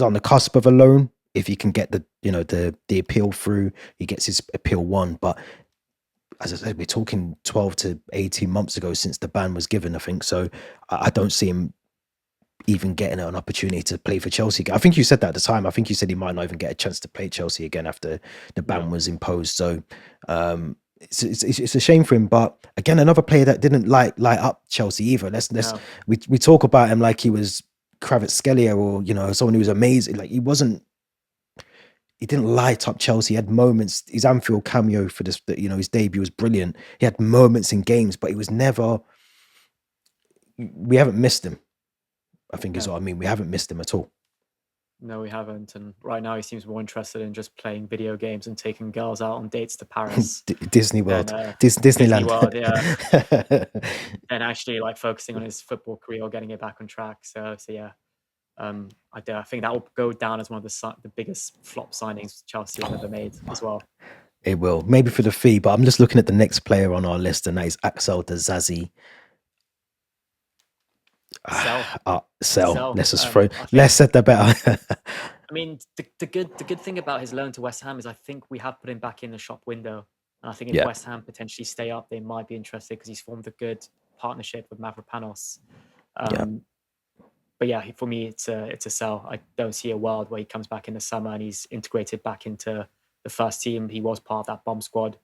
on the cusp of a loan. If he can get the appeal through, he gets his appeal won. But as I said, we're talking 12 to 18 months ago since the ban was given, I think. So I don't see him even getting an opportunity to play for Chelsea. I think you said that at the time. I think you said he might not even get a chance to play Chelsea again after the ban was imposed. So it's a shame for him. But again, another player that didn't light up Chelsea either. We talk about him like he was Kvaratskhelia or someone who was amazing. Like he didn't light up Chelsea. He had moments. His Anfield cameo for this, his debut was brilliant. He had moments in games, but he was never. We haven't missed him, I think is what I mean. We haven't missed him at all. No, we haven't. And right now he seems more interested in just playing video games and taking girls out on dates to Paris. Disney World. Disneyland. World, yeah. And actually focusing on his football career or getting it back on track. So yeah. I think that will go down as one of the biggest flop signings Chelsea have ever made as well. It will, maybe for the fee, but I'm just looking at the next player on our list, and that is Axel Disasi. Sell. Let's just throw. Less said the better. I mean, the good thing about his loan to West Ham is I think we have put him back in the shop window, and I think if West Ham potentially stay up, they might be interested because he's formed a good partnership with Mavropanos. Yeah. But yeah, for me, it's a sell. I don't see a world where he comes back in the summer and he's integrated back into the first team. He was part of that bomb squad,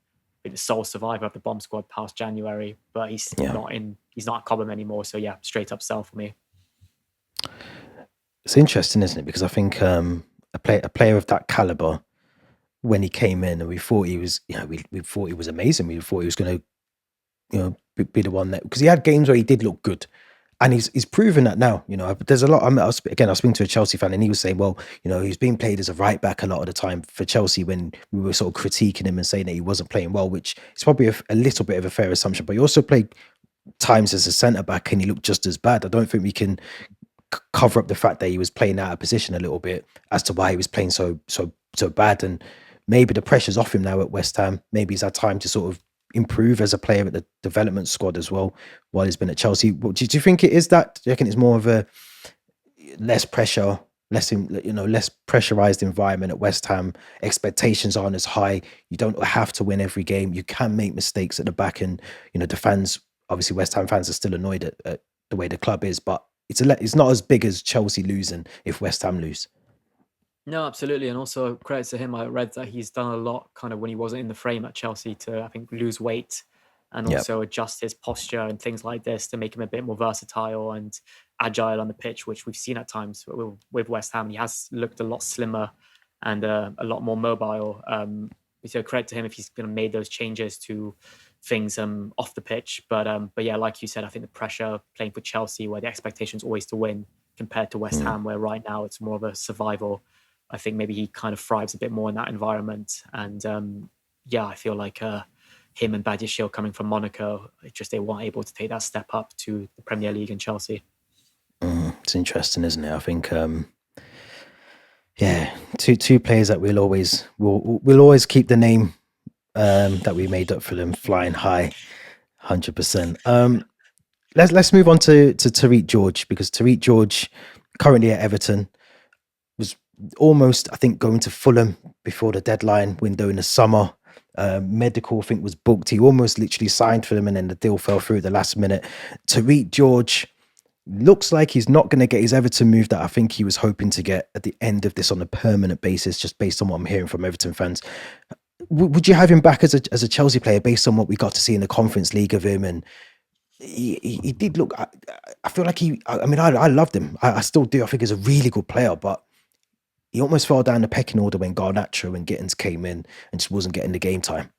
the sole survivor of the bomb squad past January, but he's not at Cobham anymore. So yeah, straight up sell for me. It's interesting, isn't it? Because I think a player of that caliber, when he came in, and we thought he was, we thought he was amazing. We thought he was going to, be the one that, because he had games where he did look good, and he's proven that now. There's a lot. I was speaking to a Chelsea fan, and he was saying, well, he's being played as a right back a lot of the time for Chelsea when we were sort of critiquing him and saying that he wasn't playing well, which is probably a little bit of a fair assumption. But he also played times as a centre back, and he looked just as bad. I don't think we can cover up the fact that he was playing out of position a little bit as to why he was playing so bad. And maybe the pressure's off him now at West Ham. Maybe he's had time to sort of improve as a player at the development squad as well while he's been at Chelsea. Do you think it is that? Do you reckon it's more of a less pressure, less pressurized environment at West Ham? Expectations aren't as high. You don't have to win every game. You can make mistakes at the back, and the fans, obviously West Ham fans, are still annoyed at the way the club is, but it's not as big as Chelsea losing if West Ham lose. No, absolutely. And also credit to him, I read that he's done a lot kind of when he wasn't in the frame at Chelsea to, I think, lose weight and also adjust his posture and things like this to make him a bit more versatile and agile on the pitch, which we've seen at times with West Ham. He has looked a lot slimmer and a lot more mobile. So credit to him if he's going to made those changes to things off the pitch. But yeah, like you said, I think the pressure playing for Chelsea, where the expectation is always to win, compared to West Ham, where right now it's more of a survival. I think maybe he kind of thrives a bit more in that environment. And yeah, I feel like him and Badiashile coming from Monaco, they weren't able to take that step up to the Premier League and Chelsea. It's interesting, isn't it? I think, two players that we'll always keep the name that we made up for them flying high, 100%. Let's move on to Tariq George, because Tariq George, currently at Everton, was almost, I think, going to Fulham before the deadline window in the summer. Medical, I think, was booked. He almost literally signed for them, and then the deal fell through at the last minute. Tariq George looks like he's not going to get his Everton move that I think he was hoping to get at the end of this on a permanent basis, just based on what I'm hearing from Everton fans. Would you have him back as a Chelsea player based on what we got to see in the Conference League of him? And he did look, I feel like I loved him. I still do. I think he's a really good player, but he almost fell down the pecking order when Garnacho and Gittins came in and just wasn't getting the game time.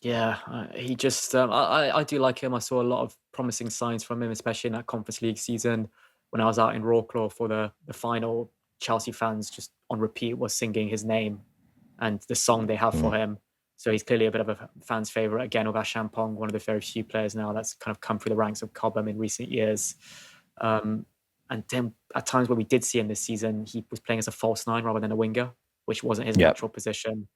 Yeah, he just, I do like him. I saw a lot of promising signs from him, especially in that Conference League season. When I was out in Wroclaw for the final, Chelsea fans just on repeat was singing his name and the song they have for him. So he's clearly a bit of a fan's favourite. Again, with Achampong, one of the very few players now that's kind of come through the ranks of Cobham in recent years. And then at times when we did see him this season, he was playing as a false nine rather than a winger, which wasn't his natural position.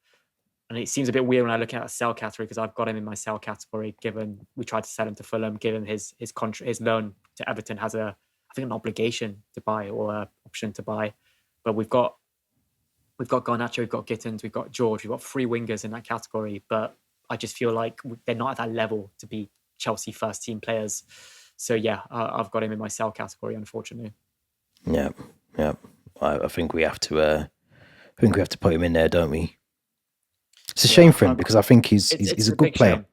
And it seems a bit weird when I look at a sell category, because I've got him in my sell category, given we tried to sell him to Fulham, given his loan to Everton has I think an obligation to buy or an option to buy. But we've got Garnacho, we've got Gittins, we've got George, we've got 3 wingers in that category. But I just feel like they're not at that level to be Chelsea first team players. So yeah, I've got him in my sell category, unfortunately. Yeah. I think we have to. Put him in there, don't we? It's a shame for him, because I think he's a good player. Shame.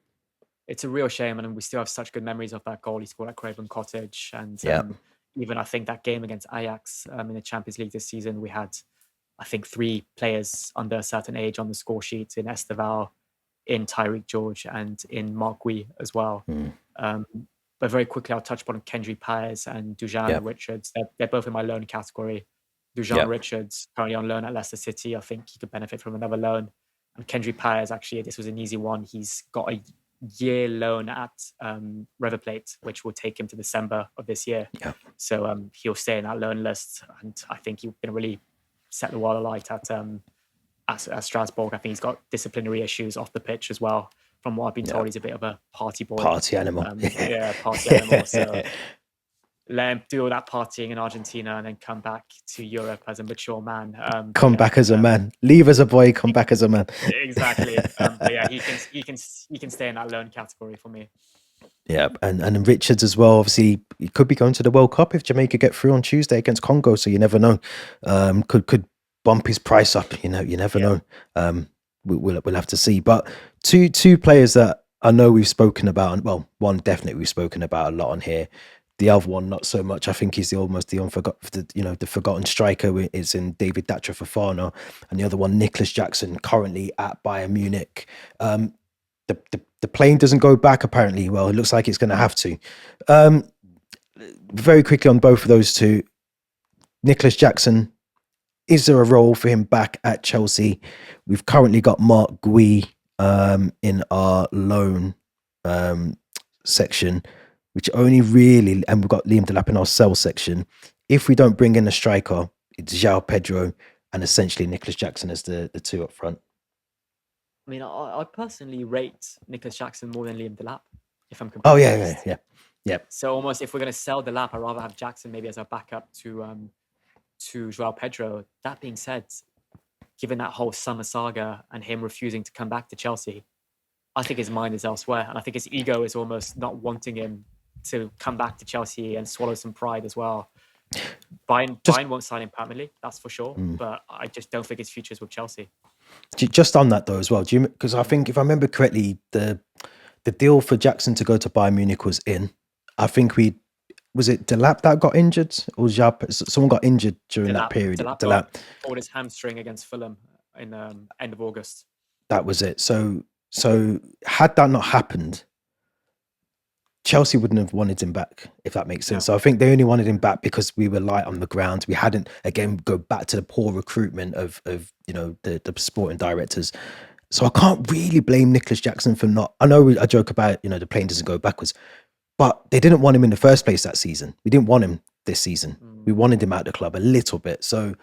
It's a real shame, and we still have such good memories of that goal he scored at Craven Cottage. And even I think that game against Ajax in the Champions League this season, we had, I think, 3 players under a certain age on the score sheet, in Esteval, in Tariq George, and in Mark Gui as well. But very quickly, I'll touch upon Kendry Paez and Dujan Richards. They're both in my loan category. Dujan Richards, currently on loan at Leicester City. I think he could benefit from another loan. And Kendry Paez, actually, this was an easy one. He's got a year loan at River Plate, which will take him to December of this year. So he'll stay in that loan list. And I think he's going to really set the world alight at Strasbourg. I think he's got disciplinary issues off the pitch as well. From what I've been told, he's a bit of a party boy. Party animal. Party animal. So let him do all that partying in Argentina and then come back to Europe as a mature man. Come back as a man. Leave as a boy, come back as a man. Exactly. But yeah, he can stay in that loan category for me. Yeah, and Richards as well. Obviously, he could be going to the World Cup if Jamaica get through on Tuesday against Congo. So you never know. Could bump his price up. You never Yeah. know. We'll have to see. But two players that I know we've spoken about, and well, one definitely we've spoken about a lot on here. The other one, not so much. I think he's almost the the forgotten striker is in David Datro Fofana, and the other one, Nicholas Jackson, currently at Bayern Munich. The plane doesn't go back apparently. Well, it looks like it's going to have to. Very quickly on both of those two, Nicholas Jackson. Is there a role for him back at Chelsea? We've currently got Mark Gui in our loan section, which only really, and we've got Liam Delap in our sell section. If we don't bring in a striker, it's João Pedro and essentially Nicholas Jackson as the two up front. I mean, I personally rate Nicholas Jackson more than Liam Delap, if I'm completely honest. Yeah. So almost if we're going to sell Delap, I'd rather have Jackson maybe as a backup to João Pedro. That being said, given that whole summer saga and him refusing to come back to Chelsea, I think his mind is elsewhere. And I think his ego is almost not wanting him to come back to Chelsea and swallow some pride as well. Bayern won't sign him permanently, that's for sure. But I just don't think his future is with Chelsea. Just on that though as well, because I think if I remember correctly, the deal for Jackson to go to Bayern Munich was in. I think was it Delap that got injured, or someone got injured during that period? Delap pulled his hamstring against Fulham in end of August. That was it. So had that not happened, Chelsea wouldn't have wanted him back, if that makes sense. So I think they only wanted him back because we were light on the ground. We hadn't, again, go back to the poor recruitment of the sporting directors. So I can't really blame Nicholas Jackson for not. I know I joke about the plane doesn't go backwards, but they didn't want him in the first place that season. We didn't want him this season. We wanted him out of the club a little bit. So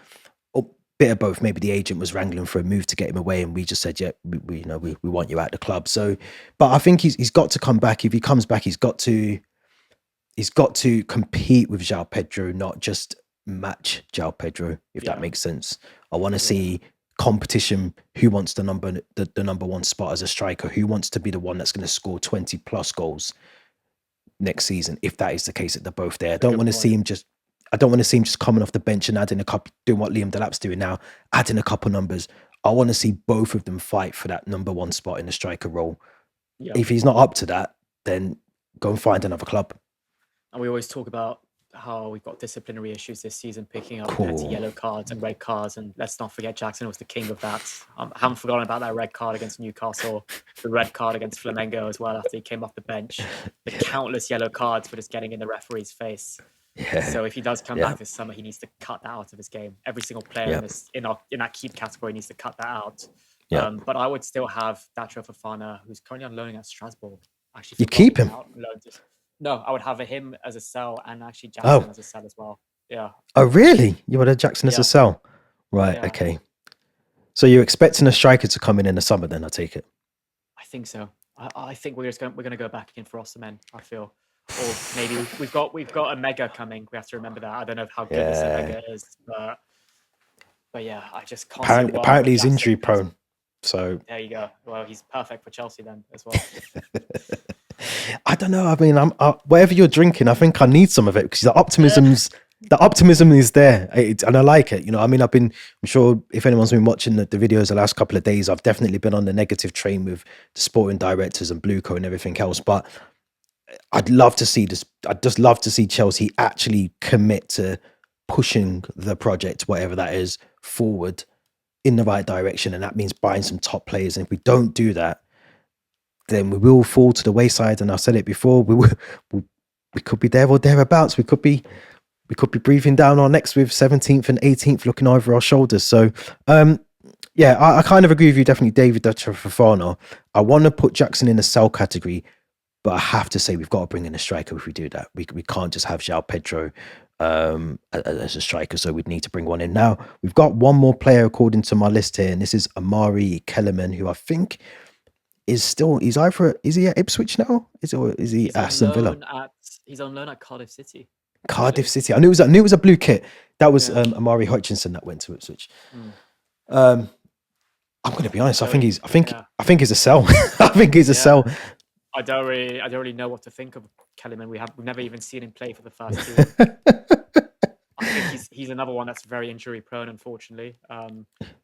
a bit of both. Maybe the agent was wrangling for a move to get him away, and we just said, yeah, we want you out of the club. So, but I think he's got to come back. If he comes back, he's got to compete with João Pedro, not just match João Pedro, if that makes sense. I want to see competition. Who wants the number one spot as a striker? Who wants to be the one that's going to score 20 plus goals next season? If that is the case, that they're both there. I don't want to see him just coming off the bench and adding a couple, doing what Liam Delap's doing now, adding a couple numbers. I want to see both of them fight for that number one spot in the striker role. Yeah. If he's not up to that, then go and find another club. And we always talk about how we've got disciplinary issues this season, picking up dirty yellow cards and red cards. And let's not forget Jackson was the king of that. I haven't forgotten about that red card against Newcastle, the red card against Flamengo as well after he came off the bench. The countless yellow cards for just getting in the referee's face. Yeah. So if he does come back this summer, he needs to cut that out of his game. Every single player in that keep category needs to cut that out. Yeah. But I would still have Datro Fofana, who's currently on loan at Strasbourg. Actually, you keep him? No, I would have him as a sell and actually Jackson as a sell as well. Yeah. Oh, really? You would have Jackson as a sell? Right, okay. So you're expecting a striker to come in the summer then, I take it? I think so. I think we're going to go back in for Osimhen, I feel. Or maybe we've got a mega coming. We have to remember that. I don't know how good this mega is, but yeah, I just can't. Apparently he's injury prone. So there you go. Well, he's perfect for Chelsea then as well. I don't know. I mean, whatever you're drinking, I think I need some of it because the optimism is there, and I like it. I'm sure if anyone's been watching the videos the last couple of days, I've definitely been on the negative train with the sporting directors and BlueCo and everything else. But I'd love to see this. I'd just love to see Chelsea actually commit to pushing the project, whatever that is, forward in the right direction, and that means buying some top players. And if we don't do that, then we will fall to the wayside. And I've said it before, we could be there or thereabouts. We could be breathing down our necks with 17th and 18th looking over our shoulders. So, I kind of agree with you, definitely, David Fofana. I want to put Jackson in the sell category, but I have to say we've got to bring in a striker if we do that. We can't just have João Pedro as a striker, so we'd need to bring one in. Now, we've got one more player according to my list here, and this is Amari Kellerman, who I think is he at Ipswich now? Is he at Aston Villa? He's on loan at Cardiff City. Cardiff City. I knew it was a blue kit. That was Amari Hutchinson that went to Ipswich. I'm going to be honest. I think he's a sell. I think he's a sell. I don't really know what to think of Kellerman. We've never even seen him play for the first team. I think he's another one that's very injury prone, unfortunately.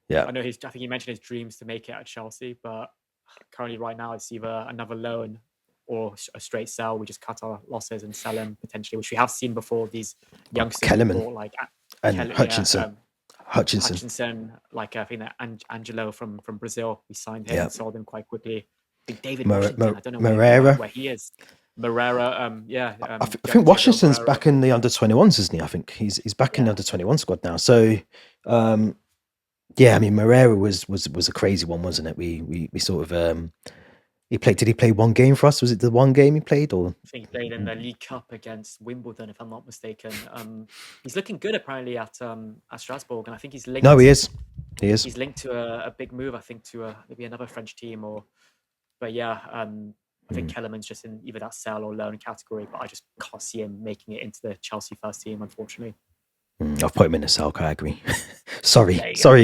Yeah. I know I think he mentioned his dreams to make it at Chelsea, but currently right now it's either another loan or a straight sell. We just cut our losses and sell him potentially, which we have seen before. These youngsters Kellerman bought, like and Hutchinson. Hutchinson, like I think that Angelo from Brazil, we signed him and sold him quite quickly. I think David Washington, I don't know where he is. Morera, I think Washington's back in the under-21s, isn't he? I think he's back in the under-21 squad now. So, yeah, I mean, Morera was a crazy one, wasn't it? We sort of he played. Did he play one game for us? Was it the one game he played, or I think he played in the League Cup against Wimbledon, if I'm not mistaken. He's looking good apparently at Strasbourg, and I think he's linked. No, he is. He's linked to a big move, I think, to maybe another French team, but yeah. I think Kellerman's just in either that sell or loan category, but I just can't see him making it into the Chelsea first team, unfortunately. I've put him in a sell. I agree. sorry,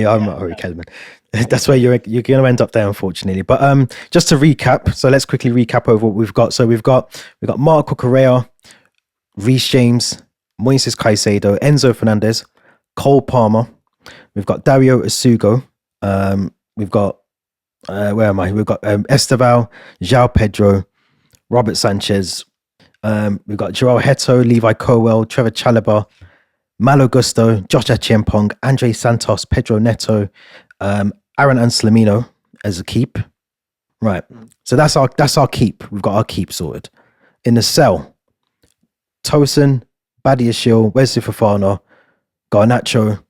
I'm not Rory Kellerman. That's where you're going to end up there, unfortunately. But just to recap, so let's quickly recap over what we've got. So we've got Marco Correa, Reece James, Moises Caicedo, Enzo Fernandez, Cole Palmer. We've got Dario Asugo. We've got where am I? We've got Esteval, João Pedro, Robert Sanchez. We've got Joel Heto, Levi Colwell, Trevor Chalobah, Malo Gusto, Josh Achiempong, Andre Santos, Pedro Neto, Aaron Anselmino as a keep. Right. So that's our keep. We've got our keep sorted. In the sell, Tosin, Badiashile, Wesley Fofana, Garnacho,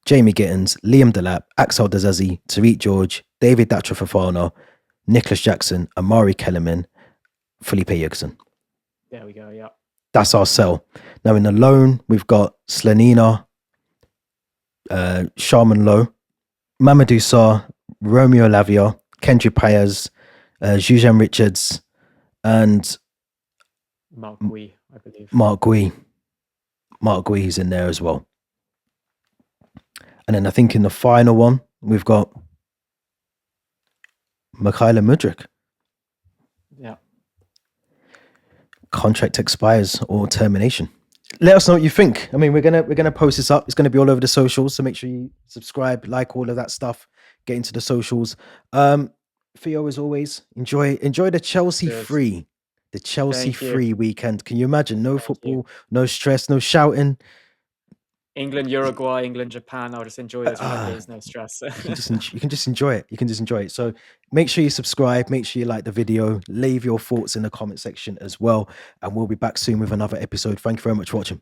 Jamie Gittins, Liam Delap, Axel Dazazi, Tariq George, David Datra Fofana, Nicholas Jackson, Amari Kellerman, Felipe Jorgensen. There we go, yeah. That's our sell. Now in the loan, we've got Slanina, Sharman Lowe, Mamadou Sarr, Romeo Lavia, Kendry Paez, Jujan Richards, and Mark Gui, I believe. Mark Gui is in there as well. And then I think in the final one, we've got Mikhailo Mudryk. Yeah. Contract expires or termination. Let us know what you think. I mean, we're gonna post this up. It's gonna be all over the socials, so make sure you subscribe, like all of that stuff. Get into the socials. Theo, as always, enjoy the Chelsea free, weekend. Can you imagine? No football, no stress, no shouting. England, Uruguay, England, Japan. I'll just enjoy those 5 days, no stress. You can just enjoy it. So make sure you subscribe, make sure you like the video, leave your thoughts in the comment section as well. And we'll be back soon with another episode. Thank you very much for watching.